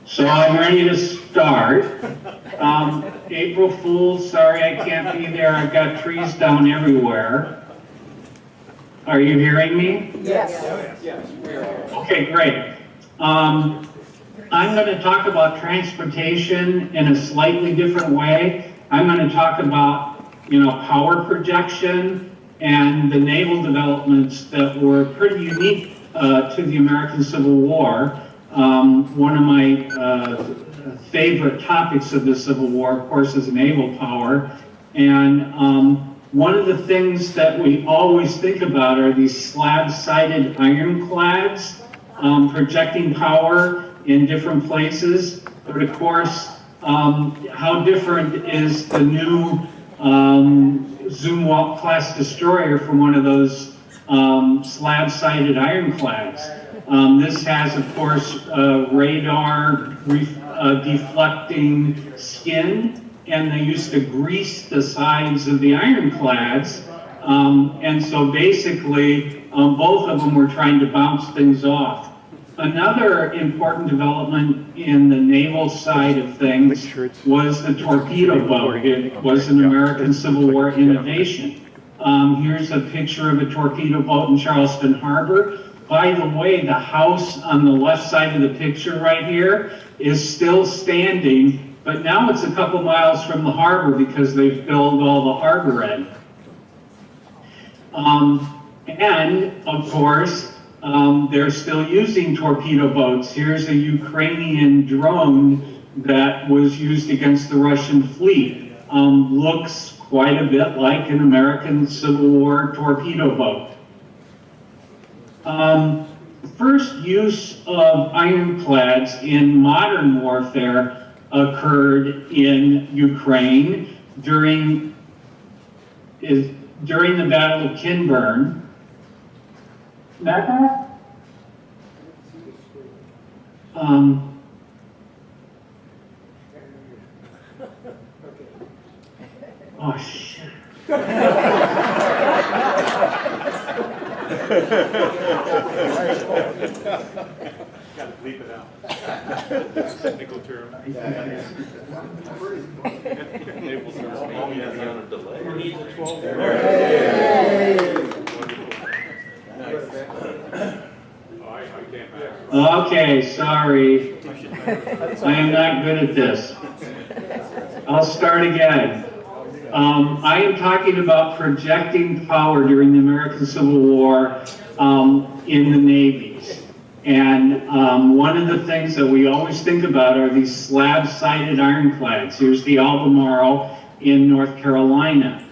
So I'm ready to start. April Fool's, sorry I can't be there. I've got trees down everywhere. Are you hearing me? Yes. Okay, great. I'm going to talk about transportation in a slightly different way. I'm going to talk about, power projection and the naval developments that were pretty unique to the American Civil War. One of my favorite topics of the Civil War, of course, is naval power. And one of the things that we always think about are these slab-sided ironclads projecting power in different places. But of course, how different is the new Zumwalt class destroyer from one of those slab-sided ironclads? This has, of course, radar deflecting skin, and they used to grease the sides of the ironclads. And so basically, both of them were trying to bounce things off. Another important development in the naval side of things was the torpedo boat. It was an American Civil War innovation. Here's a picture of a torpedo boat in Charleston Harbor. By the way, the house on the left side of the picture right here is still standing, but now it's a couple miles from the harbor because they've filled all the harbor in. And of course, they're still using torpedo boats. Here's a Ukrainian drone that was used against the Russian fleet. Looks quite a bit like an American Civil War torpedo boat. First the of ironclads in modern warfare occurred in Ukraine during the Battle of Kinburn. Oh shit. Gotta bleep it out. Technical term. Naval service always on a delay. Or needs a 12. Okay, sorry. I am not good at this. I'll start again. I am talking about projecting power during the American Civil War in the navies. And one of the things that we always think about are these slab-sided ironclads. Here's the Albemarle in North Carolina.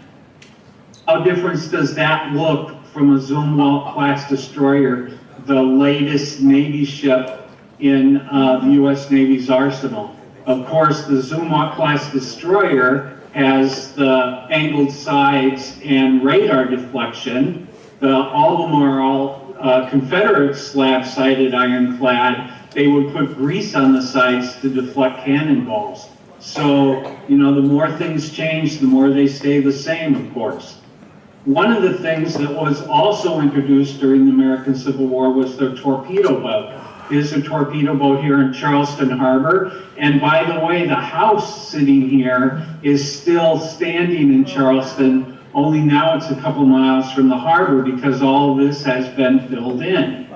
How different does that look from a Zumwalt class destroyer, the latest Navy ship in the U.S. Navy's arsenal? Of course, the Zumwalt class destroyer has the angled sides and radar deflection. The Albemarle Confederate slab-sided ironclad, they would put grease on the sides to deflect cannonballs. So, the more things change, the more they stay the same, of course. One of the things that was also introduced during the American Civil War was the torpedo boat. Here's a torpedo boat here in Charleston Harbor. And by the way, the house sitting here is still standing in Charleston, only now it's a couple miles from the harbor because all of this has been filled in.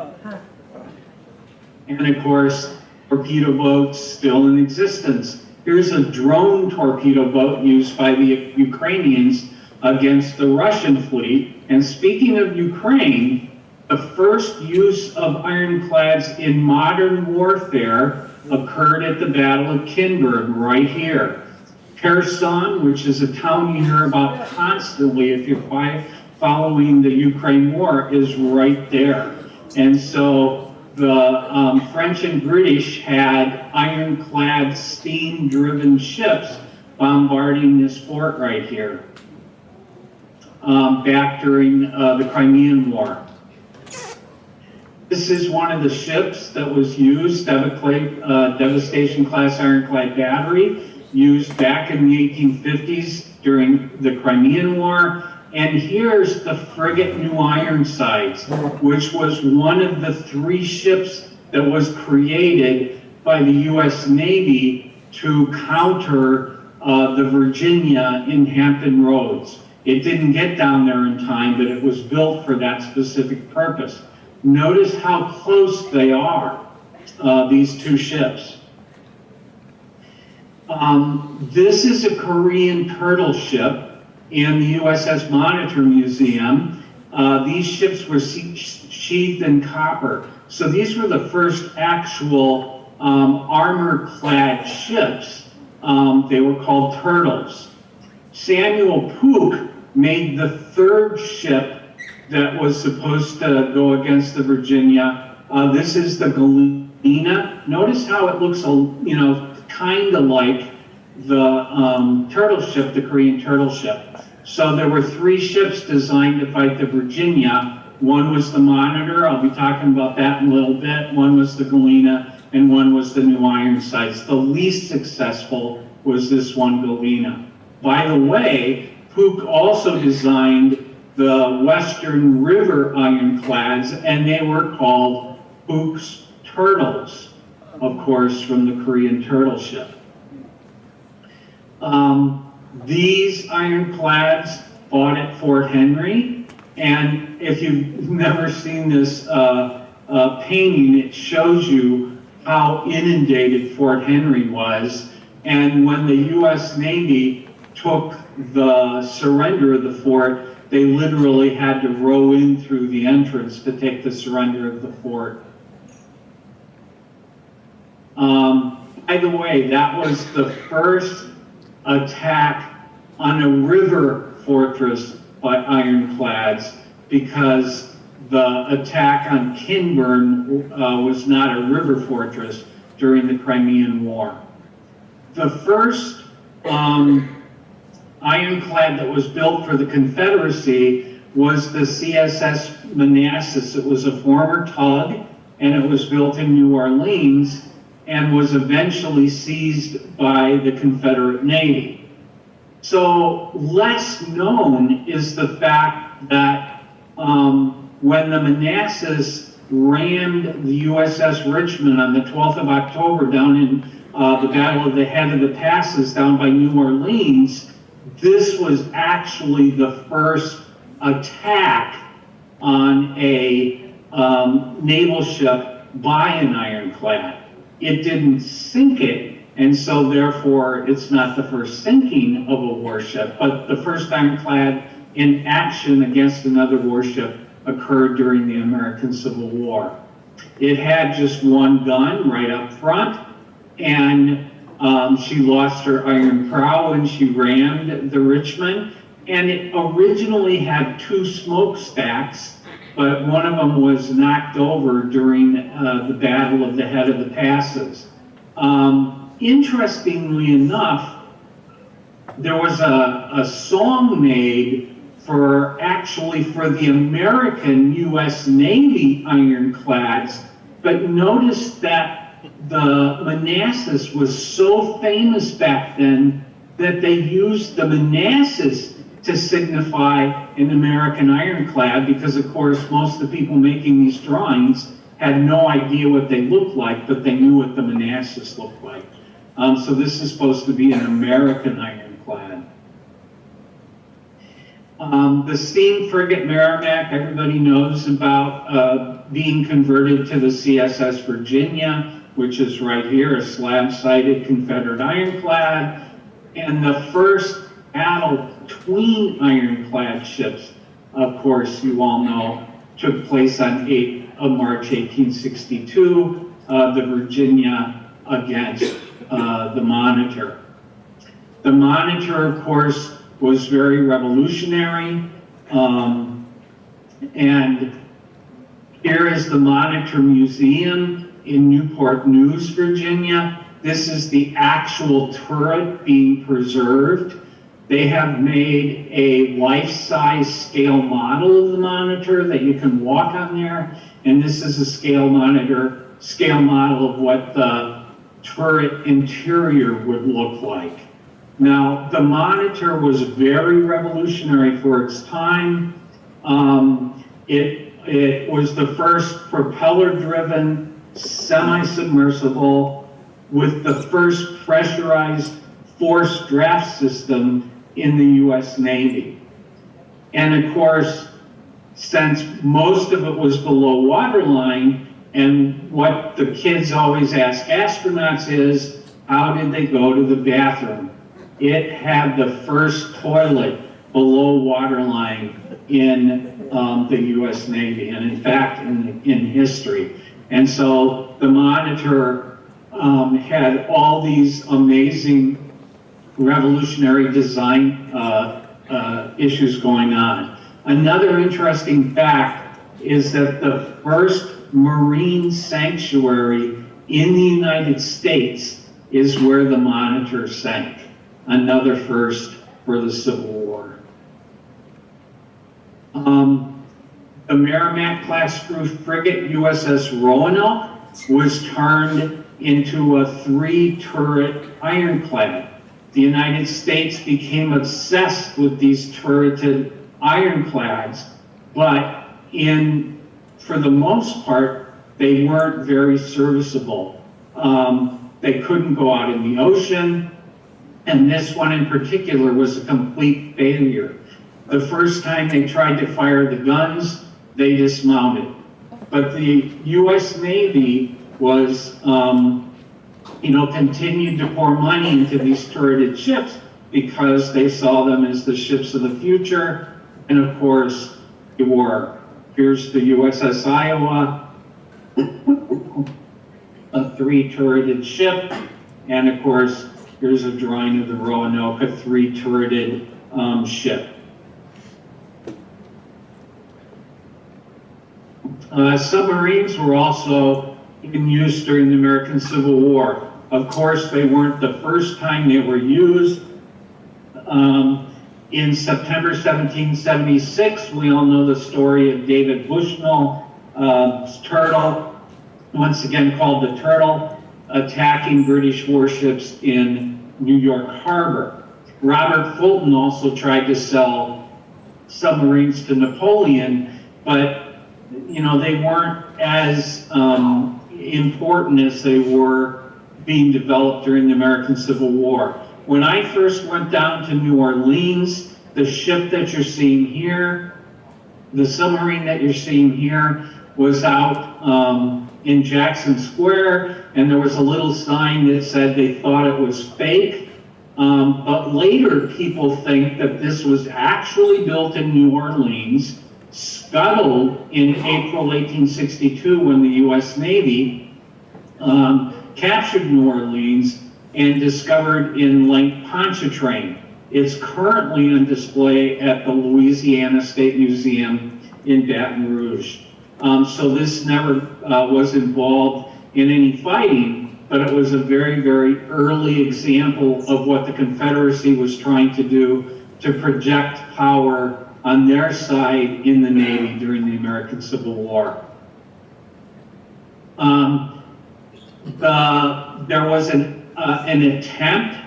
And of course, torpedo boats still in existence. Here's a drone torpedo boat used by the Ukrainians against the Russian fleet. And speaking of Ukraine, the first use of ironclads in modern warfare occurred at the Battle of Kinburn, right here. Kherson, which is a town you hear about constantly if you're following the Ukraine war, is right there. And so the French and British had ironclad steam-driven ships bombarding this fort right here back during the Crimean War. This is one of the ships that was used, Devastation class ironclad battery, used back in the 1850s during the Crimean War. And here's the frigate New Ironsides, which was one of the 3 ships that was created by the U.S. Navy to counter the Virginia in Hampton Roads. It didn't get down there in time, but it was built for that specific purpose. Notice how close they are, these two ships. This is a Korean turtle ship in the USS Monitor Museum. These ships were sheathed in copper. So these were the first actual armor-clad ships. They were called turtles. Samuel Pooke made the third ship that was supposed to go against the Virginia. This is the Galena. Notice how it looks, you know, kind of like the turtle ship, the Korean turtle ship. So there were three ships designed to fight the Virginia. One was the Monitor, I'll be talking about that in a little bit. One was the Galena, and one was the New Ironsides. The least successful was this one, Galena. By the way, Pooke also designed the Western River ironclads, and they were called Pooke's Turtles, of course, from the Korean turtle ship. These ironclads fought at Fort Henry, and if you've never seen this painting, it shows you how inundated Fort Henry was. And when the U.S. Navy took the surrender of the fort, they literally had to row in through the entrance to take the surrender of the fort. By the way, that was the first attack on a river fortress by ironclads, because the attack on Kinburn was not a river fortress during the Crimean War. The first ironclad that was built for the Confederacy was the CSS Manassas. It was a former tug, and it was built in New Orleans and was eventually seized by the Confederate Navy. So less known is the fact that when the Manassas rammed the USS Richmond on the 12th of October down in the Battle of the Head of the Passes down by New Orleans, this was actually the first attack on a naval ship by an ironclad. It didn't sink it, and so therefore it's not the first sinking of a warship, but the first ironclad in action against another warship occurred during the American Civil War. It had just one gun right up front, and she lost her iron prow and she rammed the Richmond. And it originally had two smokestacks, but one of them was knocked over during the Battle of the Head of the Passes. Interestingly enough, there was a song made for the American U.S. Navy ironclads, but notice that the Manassas was so famous back then that they used the Manassas to signify an American ironclad, because of course most of the people making these drawings had no idea what they looked like, but they knew what the Manassas looked like. So this is supposed to be an American ironclad. The steam frigate Merrimack, everybody knows about being converted to the CSS Virginia, which is right here, a slab-sided Confederate ironclad. And the first battle between ironclad ships, of course, you all know, took place on March 1862, the Virginia against the Monitor. The Monitor, of course, was very revolutionary, and here is the Monitor Museum in Newport News, Virginia. This is the actual turret being preserved. They have made a life-size scale model of the Monitor that you can walk on there, and this is a scale model of what the turret interior would look like. Now, the Monitor was very revolutionary for its time. It was the first propeller-driven, semi-submersible with the first pressurized forced draft system in the US Navy. And of course, since most of it was below waterline, and what the kids always ask astronauts is, how did they go to the bathroom? It had the first toilet below waterline in the US Navy, and in fact, in history. And so the Monitor had all these amazing revolutionary design issues going on. Another interesting fact is that the first marine sanctuary in the United States is where the Monitor sank. Another first for the Civil War. The Merrimack-class crew frigate USS Roanoke was turned into a 3-turret ironclad. The United States became obsessed with these turreted ironclads, but for the most part, they weren't very serviceable. They couldn't go out in the ocean, and this one in particular was a complete failure. The first time they tried to fire the guns, they dismounted. But the US Navy was, continued to pour money into these turreted ships because they saw them as the ships of the future. And of course, they were. Here's the USS Iowa, a 3-turreted ship. And of course, here's a drawing of the Roanoke, a 3-turreted ship. Submarines were also in use during the American Civil War. Of course, they weren't the first time they were used. In September 1776, we all know the story of David Bushnell's turtle, once again called the Turtle, attacking British warships in New York Harbor. Robert Fulton also tried to sell submarines to Napoleon, but they weren't as important as they were being developed during the American Civil War. When I first went down to New Orleans, the ship that you're seeing here, the submarine that you're seeing here, was out in Jackson Square, and there was a little sign that said they thought it was fake. But later, people think that this was actually built in New Orleans, scuttled in April 1862 when the US Navy captured New Orleans and discovered in Lake Pontchartrain. It's currently on display at the Louisiana State Museum in Baton Rouge. So this never was involved in any fighting, but it was a very, very early example of what the Confederacy was trying to do to project power on their side in the Navy during the American Civil War. There was an attempt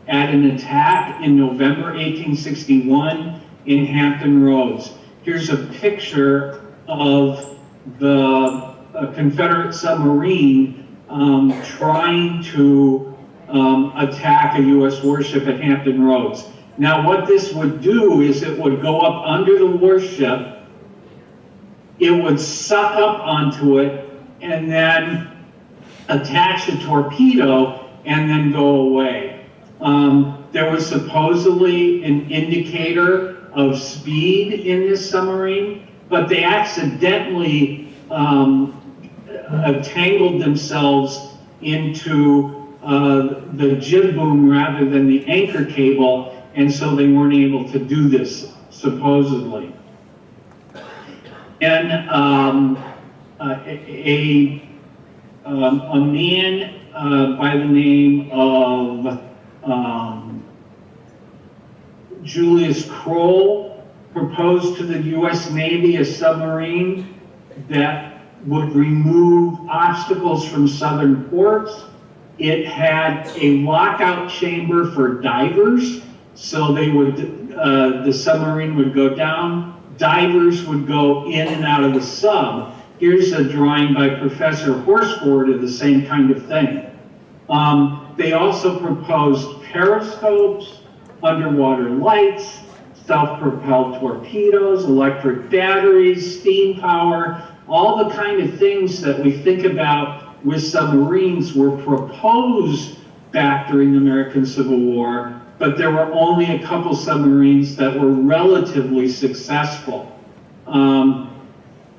at an attack in November 1861 in Hampton Roads. Here's a picture of the Confederate submarine trying to attack a US warship at Hampton Roads. Now what this would do is it would go up under the warship, it would suck up onto it, and then attach a torpedo and then go away. There was supposedly an indicator of speed in this submarine, but they accidentally tangled themselves into the jib boom rather than the anchor cable, and so they weren't able to do this, supposedly. And a man by the name of Julius Kroll proposed to the US Navy a submarine that would remove obstacles from southern ports. It had a lockout chamber for divers, so they would, the submarine would go down, divers would go in and out of the sub. Here's a drawing by Professor Horsford of the same kind of thing. They also proposed periscopes, underwater lights, self-propelled torpedoes, electric batteries, steam power, all the kind of things that we think about with submarines were proposed back during the American Civil War, but there were only a couple submarines that were relatively successful.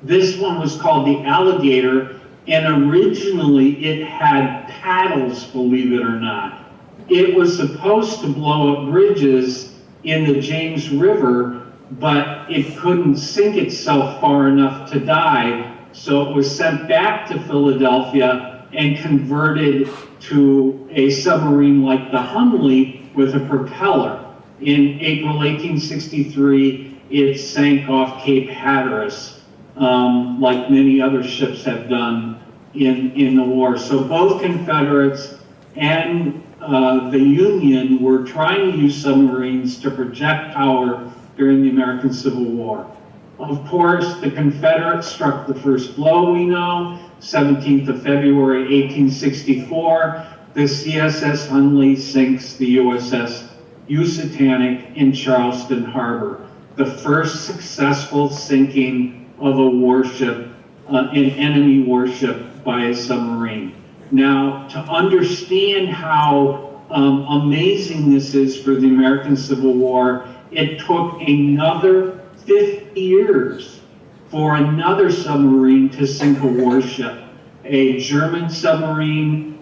This one was called the Alligator, and originally it had paddles, believe it or not. It was supposed to blow up bridges in the James River, but it couldn't sink itself far enough to dive, so it was sent back to Philadelphia and converted to a submarine like the Hunley with a propeller. In April 1863, it sank off Cape Hatteras, like many other ships have done in the war. So both Confederates and the Union were trying to use submarines to project power during the American Civil War. Of course, the Confederates struck the first blow, we know, 17th of February, 1864. The CSS Hunley sinks the USS Usitanic in Charleston Harbor, the first successful sinking of a warship, an enemy warship by a submarine. Now, to understand how amazing this is for the American Civil War, it took another 50 years for another submarine to sink a warship. A German submarine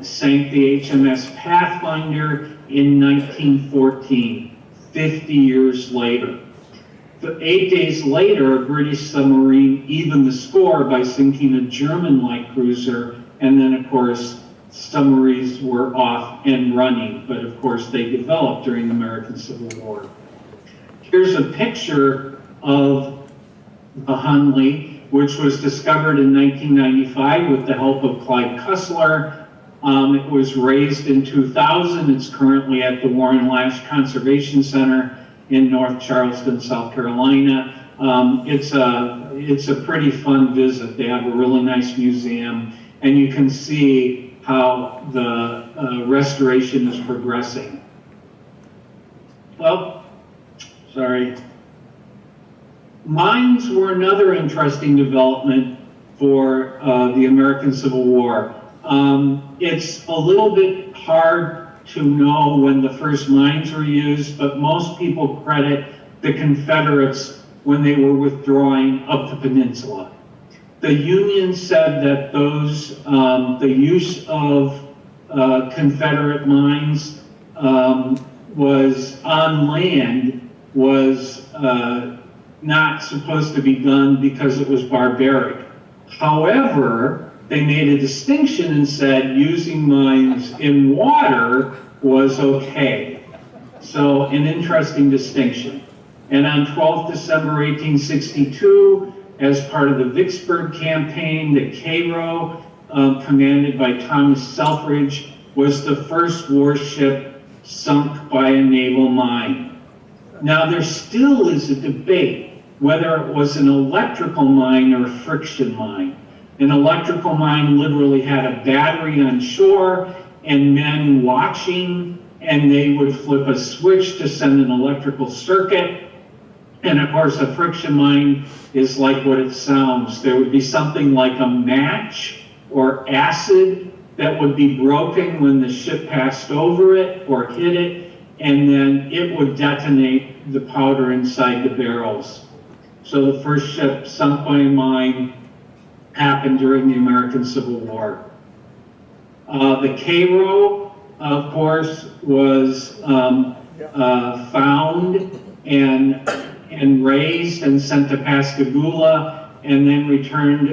sank the HMS Pathfinder in 1914, 50 years later. 8 days later, a British submarine evened the score by sinking a German light cruiser, and then, of course, submarines were off and running, but of course they developed during the American Civil War. Here's a picture of the Hunley, which was discovered in 1995 with the help of Clyde Cussler. It was raised in 2000. It's currently at the Warren Lash Conservation Center in North Charleston, South Carolina. It's a pretty fun visit. They have a really nice museum, and you can see how the restoration is progressing. Well, sorry. Mines were another interesting development for the American Civil War. It's a little bit hard to know when the first mines were used, but most people credit the Confederates when they were withdrawing up the peninsula. The Union said that the use of Confederate mines was on land was not supposed to be done because it was barbaric. However, they made a distinction and said using mines in water was okay. So an interesting distinction. And on 12th December 1862, as part of the Vicksburg campaign, the Cairo, commanded by Thomas Selfridge, was the first warship sunk by a naval mine. Now there still is a debate whether it was an electrical mine or a friction mine. An electrical mine literally had a battery on shore and men watching, and they would flip a switch to send an electrical circuit. And of course, a friction mine is like what it sounds. There would be something like a match or acid that would be broken when the ship passed over it or hit it, and then it would detonate the powder inside the barrels. So the first ship sunk by a mine happened during the American Civil War. The Cairo, of course, was found and raised and sent to Pascagoula, and then returned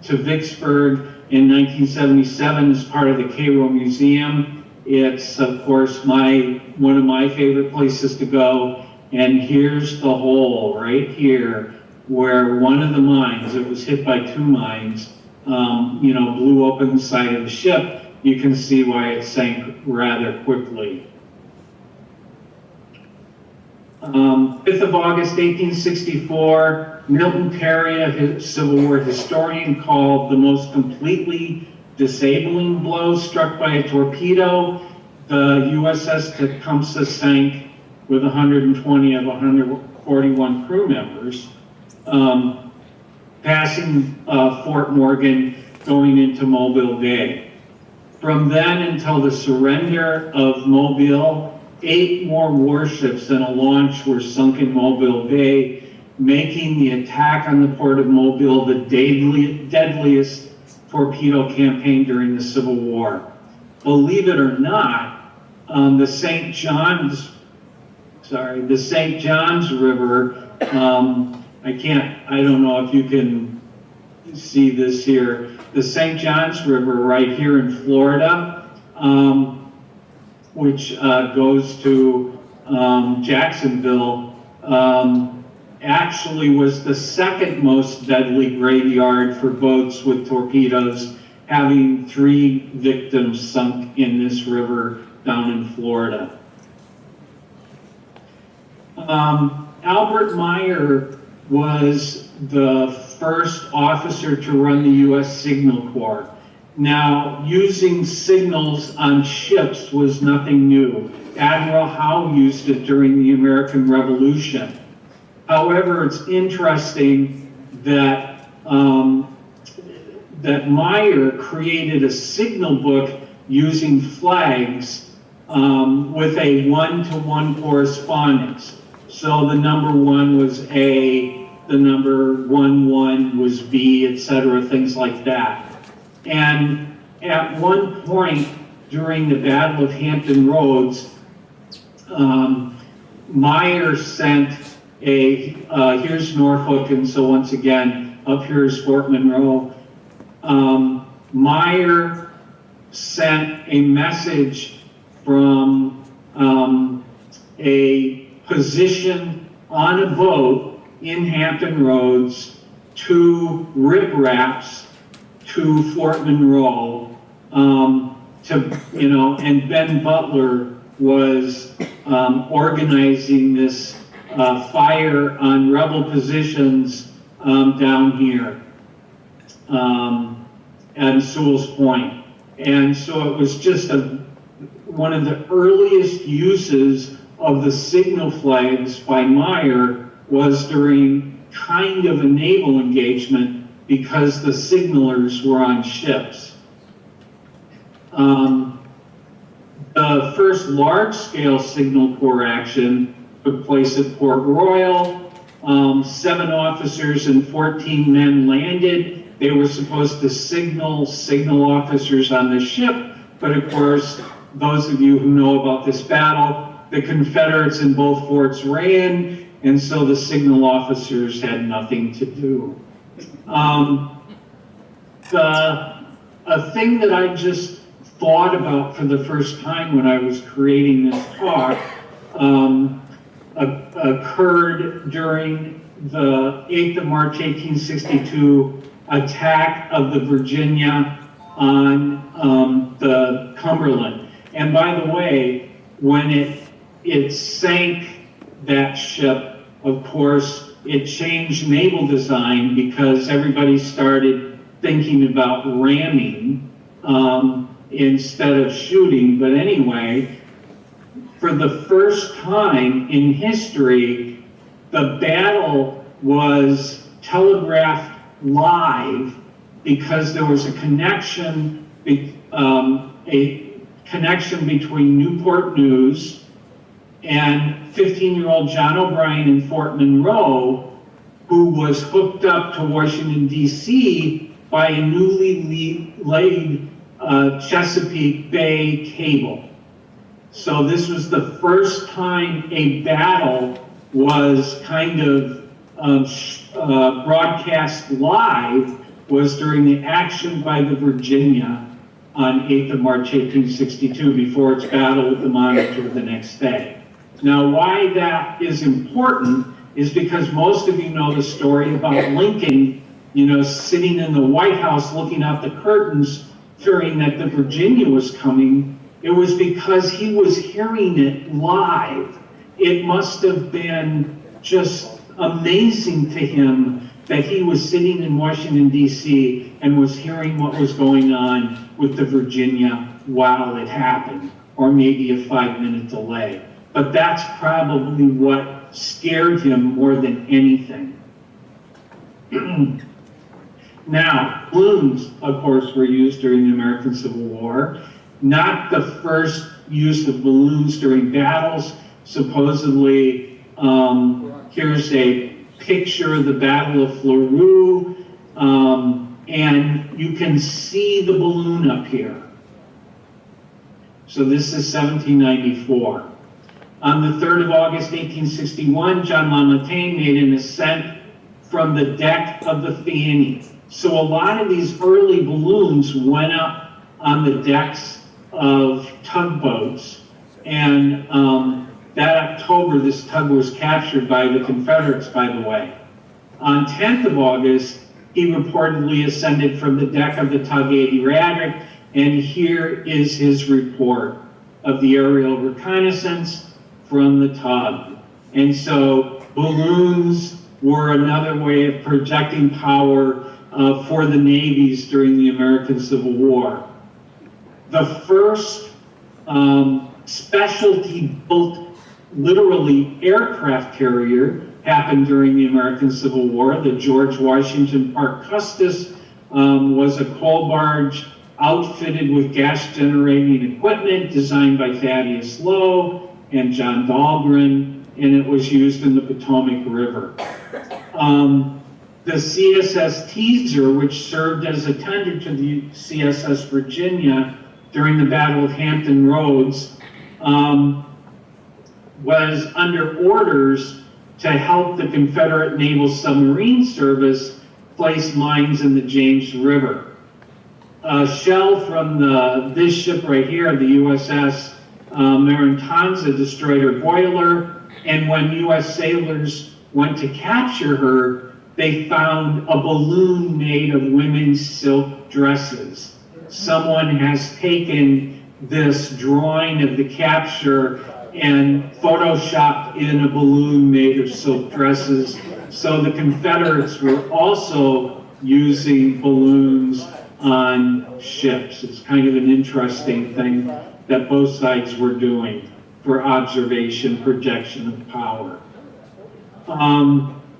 to Vicksburg in 1977 as part of the Cairo Museum. It's, of course, one of my favorite places to go. And here's the hole right here where one of the mines, it was hit by two mines, blew open the side of the ship. You can see why it sank rather quickly. 5th of August, 1864, Milton Perry, a Civil War historian, called the most completely disabling blow struck by a torpedo. The USS Tecumseh sank with 120 of 141 crew members, passing Fort Morgan, going into Mobile Bay. From then until the surrender of Mobile, 8 more warships and a launch were sunk in Mobile Bay, making the attack on the port of Mobile the deadliest torpedo campaign during the Civil War. Believe it or not, the St. John's River, I don't know if you can see this here. The St. John's River right here in Florida, which goes to Jacksonville, actually was the second most deadly graveyard for boats with torpedoes, having 3 victims sunk in this river down in Florida. Albert Meyer was the first officer to run the U.S. Signal Corps. Now, using signals on ships was nothing new. Admiral Howe used it during the American Revolution. However, it's interesting that that Meyer created a signal book using flags with a 1-to-1 correspondence. So the number 1 was A, the number 1 was B, etc., things like that. And at one point during the Battle of Hampton Roads, Meyer sent here's Norfolk, and so once again, up here is Fort Monroe. Meyer sent a message from a position on a boat in Hampton Roads to ripraps to Fort Monroe, and Ben Butler was organizing this fire on rebel positions down here at Sewell's Point. And so it was just one of the earliest uses of the signal flags by Meyer was during kind of a naval engagement because the signalers were on ships. The first large-scale Signal Corps action took place at Port Royal. 7 officers and 14 men landed. They were supposed to signal officers on the ship, but of course, those of you who know about this battle, the Confederates in both forts ran, and so the signal officers had nothing to do. A thing that I just thought about for the first time when I was creating this talk occurred during the 8th of March, 1862 attack of the Virginia on the Cumberland. And by the way, when it sank that ship, of course, it changed naval design because everybody started thinking about ramming instead of shooting. But anyway, for the first time in history, the battle was telegraphed live because there was a connection between Newport News and 15-year-old John O'Brien in Fort Monroe, who was hooked up to Washington, D.C. by a newly laid Chesapeake Bay cable. So this was the first time a battle was kind of broadcast live, was during the action by the Virginia on 8th of March, 1862, before its battle with the Monitor the next day. Now, why that is important is because most of you know the story about Lincoln, sitting in the White House looking out the curtains, fearing that the Virginia was coming. It was because he was hearing it live. It must have been just amazing to him that he was sitting in Washington, D.C. and was hearing what was going on with the Virginia while it happened, or maybe a 5-minute delay. But that's probably what scared him more than anything. Now, balloons, of course, were used during the American Civil War. Not the first use of balloons during battles. Supposedly, here's a picture of the Battle of Fleurus, and you can see the balloon up here. So this is 1794. On the 3rd of August, 1861, John LaMontagne made an ascent from the deck of the Fanny. So a lot of these early balloons went up on the decks of tugboats, and that October, this tug was captured by the Confederates, by the way. On 10th of August, he reportedly ascended from the deck of the tug Adirondack, and here is his report of the aerial reconnaissance from the tug. And so balloons were another way of projecting power for the navies during the American Civil War. The first specialty built, literally aircraft carrier happened during the American Civil War. The George Washington Parke Custis was a coal barge outfitted with gas generating equipment designed by Thaddeus Lowe and John Dahlgren, and it was used in the Potomac River. The CSS Teaser, which served as a tender to the CSS Virginia during the Battle of Hampton Roads, was under orders to help the Confederate Naval Submarine Service place mines in the James River. A shell from this ship right here, the USS Marantanza, destroyed her boiler, and when US sailors went to capture her, they found a balloon made of women's silk dresses. Someone has taken this drawing of the capture and photoshopped in a balloon made of silk dresses. So the Confederates were also using balloons on ships. It's kind of an interesting thing that both sides were doing for observation, projection of power.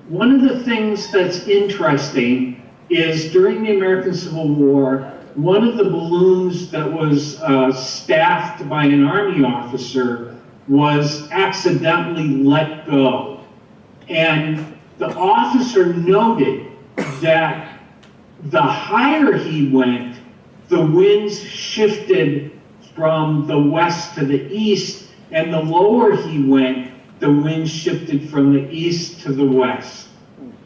One of the things that's interesting is during the American Civil War, one of the balloons that was staffed by an Army officer was accidentally let go. And the officer noted that the higher he went, the winds shifted from the west to the east, and the lower he went, the wind shifted from the east to the west.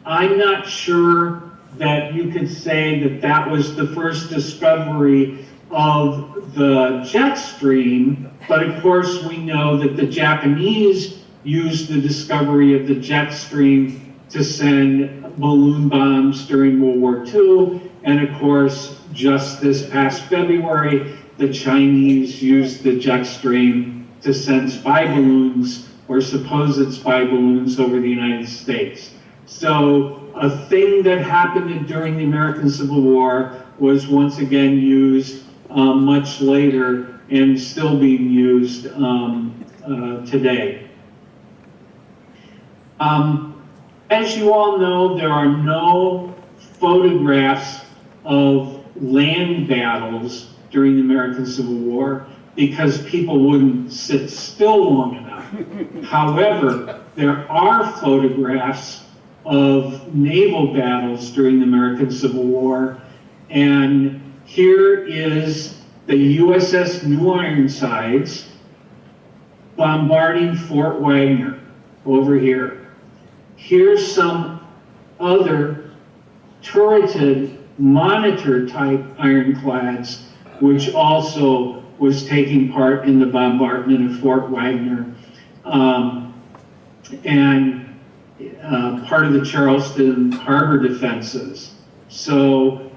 I'm not sure that you could say that that was the first discovery of the jet stream, but of course we know that the Japanese used the discovery of the jet stream to send balloon bombs during World War II, and of course just this past February the Chinese used the jet stream to send spy balloons or supposed spy balloons over the United States. So a thing that happened during the American Civil War was once again used much later and still being used today. As you all know, there are no photographs of land battles during the American Civil War because people wouldn't sit still long enough. However, there are photographs of naval battles during the American Civil War, and here is the USS New Ironsides bombarding Fort Wagner over here. Here's some other turreted monitor type ironclads which also was taking part in the bombardment of Fort Wagner, and part of the Charleston harbor defenses. So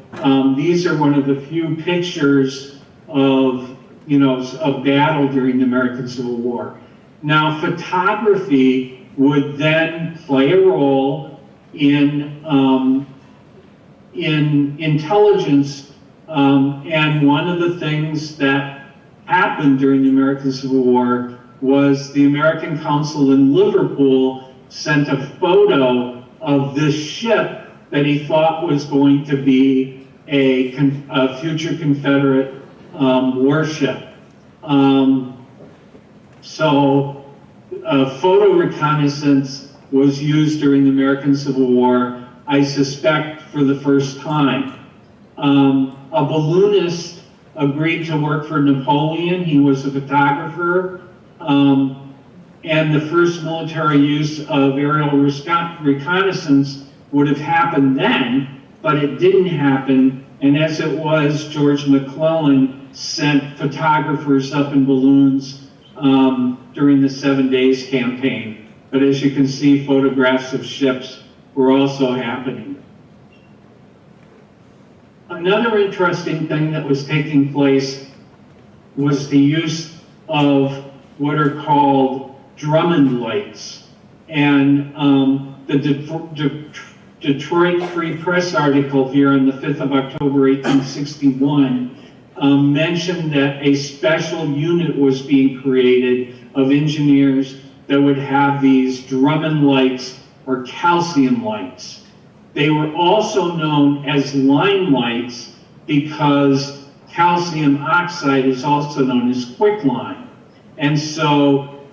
these are one of the few pictures of, a battle during the American Civil War. Now, photography would then play a role in intelligence, and one of the things that happened during the American Civil War was the American Consul in Liverpool sent a photo of this ship that he thought was going to be a future Confederate warship. So photo reconnaissance was used during the American Civil War, I suspect for the first time. A balloonist agreed to work for Napoleon. He was a photographer. And the first military use of aerial reconnaissance would have happened then, but it didn't happen. And as it was, George McClellan sent photographers up in balloons during the 7 Days campaign. But as you can see, photographs of ships were also happening. Another interesting thing that was taking place was the use of what are called Drummond lights. And the Detroit Free Press article here on the 5th of October, 1861, mentioned that a special unit was being created of engineers that would have these Drummond lights or calcium lights. They were also known as line lights because calcium oxide is also known as quicklime. And so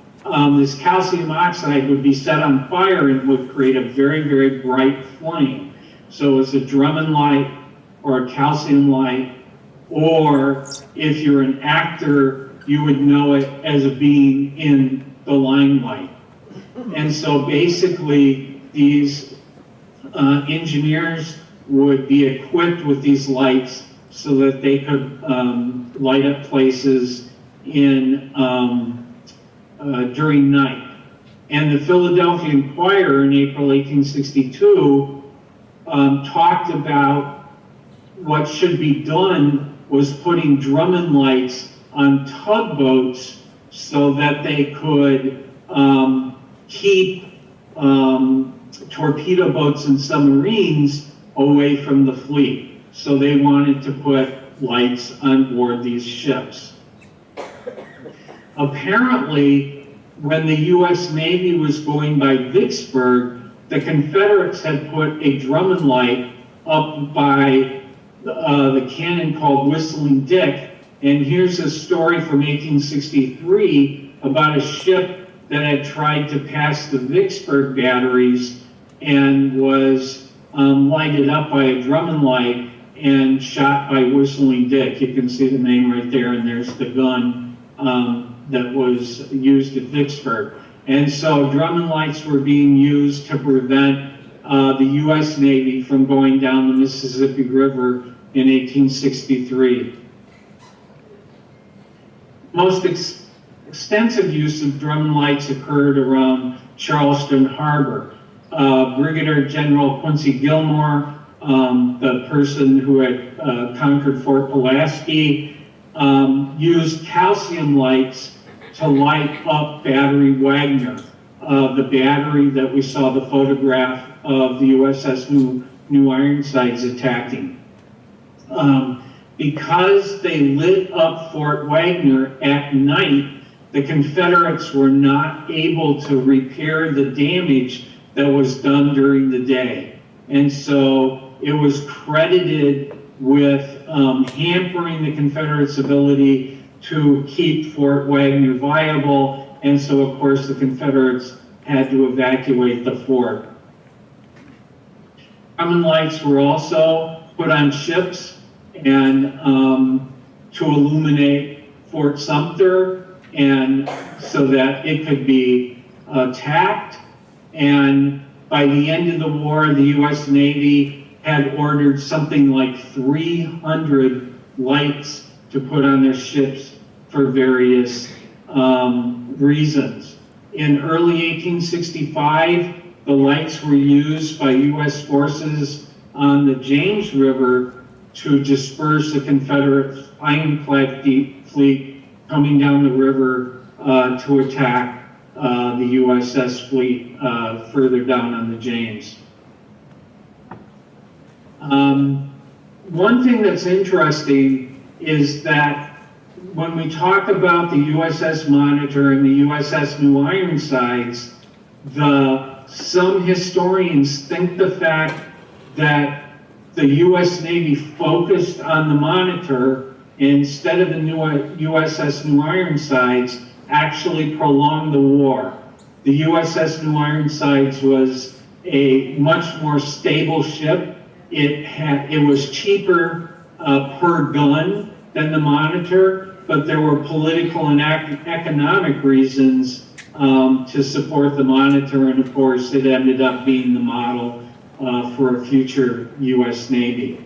this calcium oxide would be set on fire and would create a very, very bright flame. So it's a Drummond light or a calcium light, or if you're an actor, you would know it as being in the limelight. And so basically these engineers would be equipped with these lights so that they could light up places in during night. And the Philadelphia Inquirer in April 1862 talked about what should be done was putting Drummond lights on tugboats so that they could keep torpedo boats and submarines away from the fleet. So they wanted to put lights on board these ships. Apparently, when the U.S. Navy was going by Vicksburg, the Confederates had put a Drummond light up by the cannon called Whistling Dick. And here's a story from 1863 about a ship that had tried to pass the Vicksburg batteries and was lighted up by a Drummond light and shot by Whistling Dick. You can see the name right there, and there's the gun that was used at Vicksburg. And so Drummond lights were being used to prevent the U.S. Navy from going down the Mississippi River in 1863. Most extensive use of Drummond lights occurred around Charleston Harbor. Brigadier General Quincy Gilmore, the person who had conquered Fort Pulaski, used calcium lights to light up Battery Wagner, the battery that we saw the photograph of the USS New Ironsides attacking. Because they lit up Fort Wagner at night, the Confederates were not able to repair the damage that was done during the day. And so it was credited with hampering the Confederates' ability to keep Fort Wagner viable. And so, of course, the Confederates had to evacuate the fort. Drummond lights were also put on ships and to illuminate Fort Sumter, and so that it could be attacked. And by the end of the war, the U.S. Navy had ordered something like 300 lights to put on their ships for various reasons. In early 1865, the lights were used by U.S. forces on the James River to disperse the Confederate ironclad fleet coming down the river to attack the USS fleet further down on the James. One thing that's interesting is that when we talk about the USS Monitor and the USS New Ironsides, some historians think the fact that the U.S. Navy focused on the Monitor instead of the USS New Ironsides actually prolonged the war. The USS New Ironsides was a much more stable ship. It was cheaper per gun than the Monitor, but there were political and economic reasons to support the Monitor, and of course it ended up being the model for a future U.S. Navy.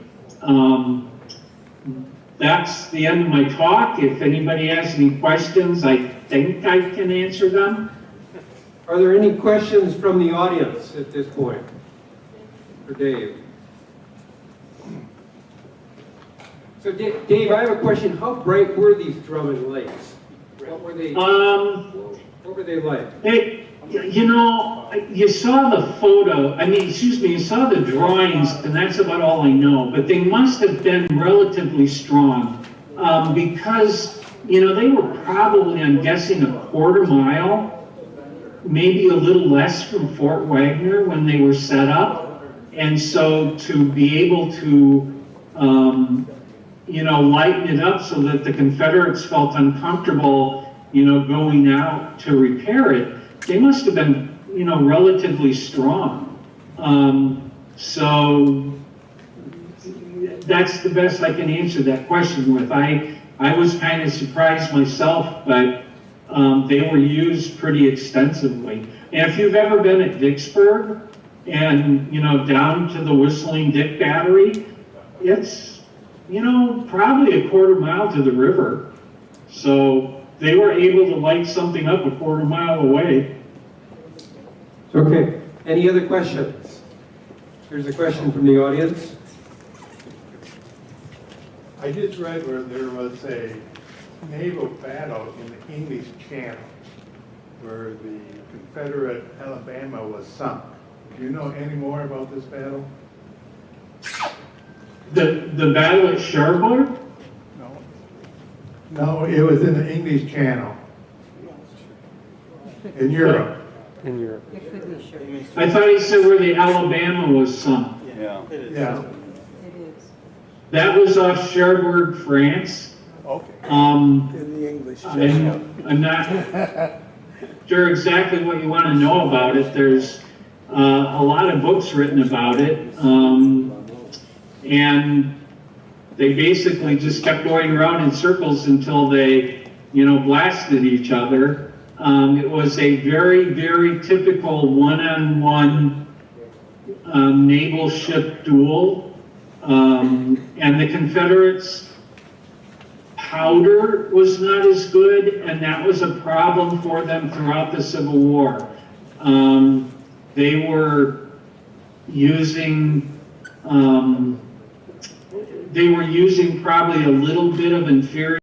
That's the end of my talk. If anybody has any questions, I think I can answer them. Are there any questions from the audience at this point? For Dave? So Dave, I have a question. How bright were these Drummond lights? What were they? What were they like? You know, you saw the photo, you saw the drawings, and that's about all I know, but they must have been relatively strong because, you know, they were probably, I'm guessing, a quarter mile, maybe a little less from Fort Wagner when they were set up. And so to be able to, you know, lighten it up so that the Confederates felt uncomfortable, you know, going out to repair it, they must have been, you know, relatively strong. So that's the best I can answer that question with. I was kind of surprised myself, but they were used pretty extensively. And if you've ever been at Vicksburg and, you know, down to the Whistling Dick Battery, it's, you know, probably a quarter mile to the river. So they were able to light something up a quarter mile away. Okay. Any other questions? There's a question from the audience. I just read where there was a naval battle in the English Channel where the Confederate Alabama was sunk. Do you know any more about this battle? The battle at Cherbourg? No, it was in the English Channel in Europe. In Europe. I thought he said where the Alabama was sunk. Yeah. Yeah. That was off Cherbourg, France. Okay. In the English Channel. I'm not sure exactly what you want to know about it. There's a lot of books written about it. And they basically just kept going around in circles until they, you know, blasted each other. It was a very, very typical one-on-one naval ship duel. And the Confederates' powder was not as good, and that was a problem for them throughout the Civil War. They were using probably a little bit of inferior